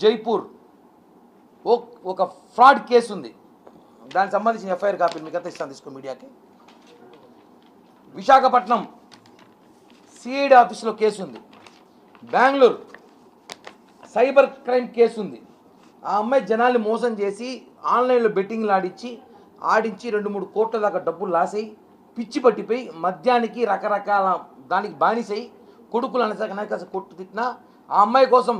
జైపూర్ ఒక fraud case ఉంది. దానికి సంబంధించిన ఎఫ్ఐఆర్ కాపీలు మీకు అంతా ఇస్తాను, తీసుకో మీడియాకి. విశాఖపట్నం సిఐడి ఆఫీసులో కేసు ఉంది. బెంగళూరు సైబర్ క్రైమ్ కేసు ఉంది. ఆ అమ్మాయి జనాల్ని మోసం చేసి ఆన్లైన్లో బెట్టింగ్లు ఆడించి 2-3 కోట్ల దాకా డబ్బులు లాసై పిచ్చి పట్టిపోయి మద్యానికి రకరకాల దానికి బానిసై కొడుకులు అనసక కొట్టు తిట్టినా ఆ అమ్మాయి కోసం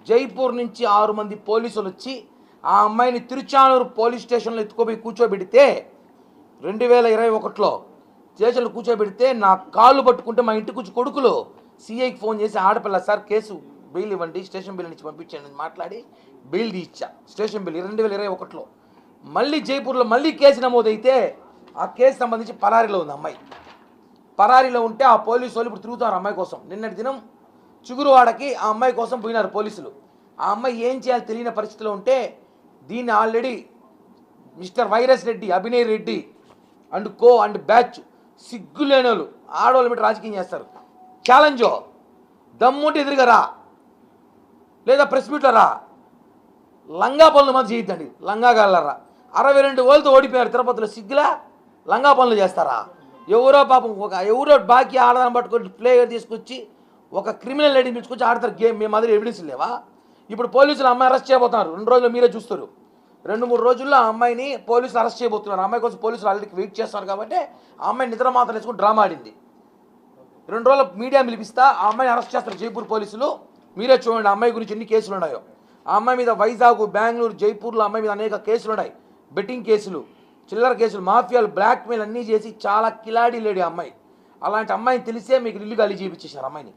జైపూర్ నుంచి 6 మంది పోలీసులు వచ్చి ఆ అమ్మాయిని తిరుచానూరు పోలీస్ స్టేషన్లో ఎత్తుకోపోయి కూర్చోబెడితే 2021లో స్టేషన్లో కూర్చోబెడితే నా కాళ్ళు పట్టుకుంటే మా ఇంటికి వచ్చి కొడుకులు సిఐకి ఫోన్ చేసి ఆడపిల్ల సార్ కేసు బెయిల్ ఇవ్వండి, స్టేషన్ బిల్ నుంచి పంపించండి అని మాట్లాడి బెయిల్ తీయించా. స్టేషన్ బిల్ 2021లో. మళ్ళీ జైపూర్లో మళ్ళీ కేసు నమోదైతే ఆ కేసు సంబంధించి పరారీలో ఉంది అమ్మాయి. పరారీలో ఉంటే ఆ పోలీసు వాళ్ళు ఇప్పుడు తిరుగుతారు అమ్మాయి కోసం. నిన్నటి దినం చిగురువాడకి ఆ అమ్మాయి కోసం పోయినారు పోలీసులు. ఆ అమ్మాయి ఏం చేయాలో తెలియని పరిస్థితిలో ఉంటే దీన్ని already mister virus Reddy, Abhinay Reddy and co and batch సిగ్గులేని వాళ్ళు ఆడవాళ్ళు పెట్టి రాజకీయం చేస్తారు. ఛాలెంజో దమ్ముంటే ఎదురుగా రా, లేదా ప్రెస్ మీట్లో రా, లంగా పనులు మాత్రం చేయొద్దండి. లంగా గాళ్ళరా 62 ఓళ్ళతో ఓడిపోయారు తిరుపతిలో. సిగ్గులా లంగా పనులు చేస్తారా? ఎవరో పాపం ఎవరో బాకీ ఆడదాన్ని పట్టుకొని ప్లేయర్ తీసుకొచ్చి ఒక క్రిమినల్ లేడీని తీసుకొచ్చి ఆడతారు గేమ్. మేము మాదిరి ఎవిడెన్స్ లేవా? ఇప్పుడు పోలీసులు అమ్మాయి అరెస్ట్ చేయబోతున్నారు. 2 రోజులు మీరే చూస్తారు. 2-3 రోజుల్లో ఆ అమ్మాయిని పోలీసులు అరెస్ట్ చేయబోతున్నారు. అమ్మాయి కోసం పోలీసులు ఆల్రెడీ వెయిట్ చేస్తున్నారు కాబట్టి ఆ అమ్మాయి నిద్ర మాత్రం వేసుకుని డ్రామా ఆడింది. 2 రోజులు మీడియా పిలిపిస్తా ఆ అమ్మాయిని అరెస్ట్ చేస్తారు జైపూర్ పోలీసులు. మీరే చూడండి ఆ అమ్మాయి గురించి ఎన్ని కేసులు ఉన్నాయో. ఆ అమ్మాయి మీద వైజాగ్, బెంగళూరు, జైపూర్లో అమ్మాయి మీద అనేక కేసులు ఉన్నాయి. బెట్టింగ్ కేసులు, చిల్లర కేసులు, మాఫియాలు, బ్లాక్మెయిల్ అన్నీ చేసి చాలా కిలాడీ లేడీ అమ్మాయి. అలాంటి అమ్మాయిని తెలిసే మీకు ఇల్లు ఖాళీ చేయించేశారు. అమ్మాయిని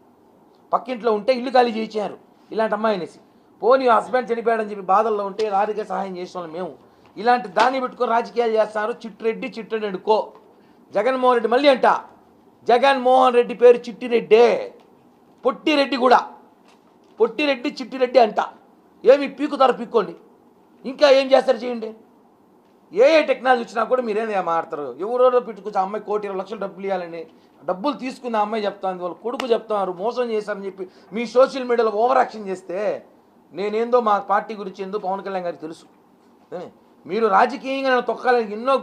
పక్కింట్లో ఉంటే ఇల్లు ఖాళీ చేయించారు ఇలాంటి అమ్మాయి అనేసి. పోనీ హస్బెండ్ చనిపోయాడని చెప్పి బాధల్లో ఉంటే రాజకీయ సహాయం చేసిన మేము ఇలాంటి దాన్ని పెట్టుకొని రాజకీయాలు చేస్తారు. Chittireddy and co. జగన్మోహన్ రెడ్డి మళ్ళీ అంట, జగన్మోహన్ రెడ్డి పేరు చిట్టిరెడ్డే, పొట్టిరెడ్డి కూడా పొట్టిరెడ్డి చిట్టిరెడ్డి అంట. ఏమి పీకుతారు పీక్కోండి, ఇంకా ఏం చేస్తారు చేయండి. ఏ టెక్నాలజీ వచ్చినా కూడా మీరేం మాట్లాడతారు. ఎవరో పెట్టుకొచ్చి అమ్మాయి 1,20 లక్షలు డబ్బులు ఇవ్వాలని డబ్బులు తీసుకున్న అమ్మాయి చెప్తాను, వాళ్ళ కొడుకు చెప్తున్నారు మోసం చేశారని చెప్పి మీ సోషల్ మీడియాలో ఓవర్ యాక్షన్ చేస్తే నేనేందో మా పార్టీ గురించి ఏందో పవన్ కళ్యాణ్ గారికి తెలుసు. మీరు రాజకీయంగా నేను తొక్కాలని ఎన్నో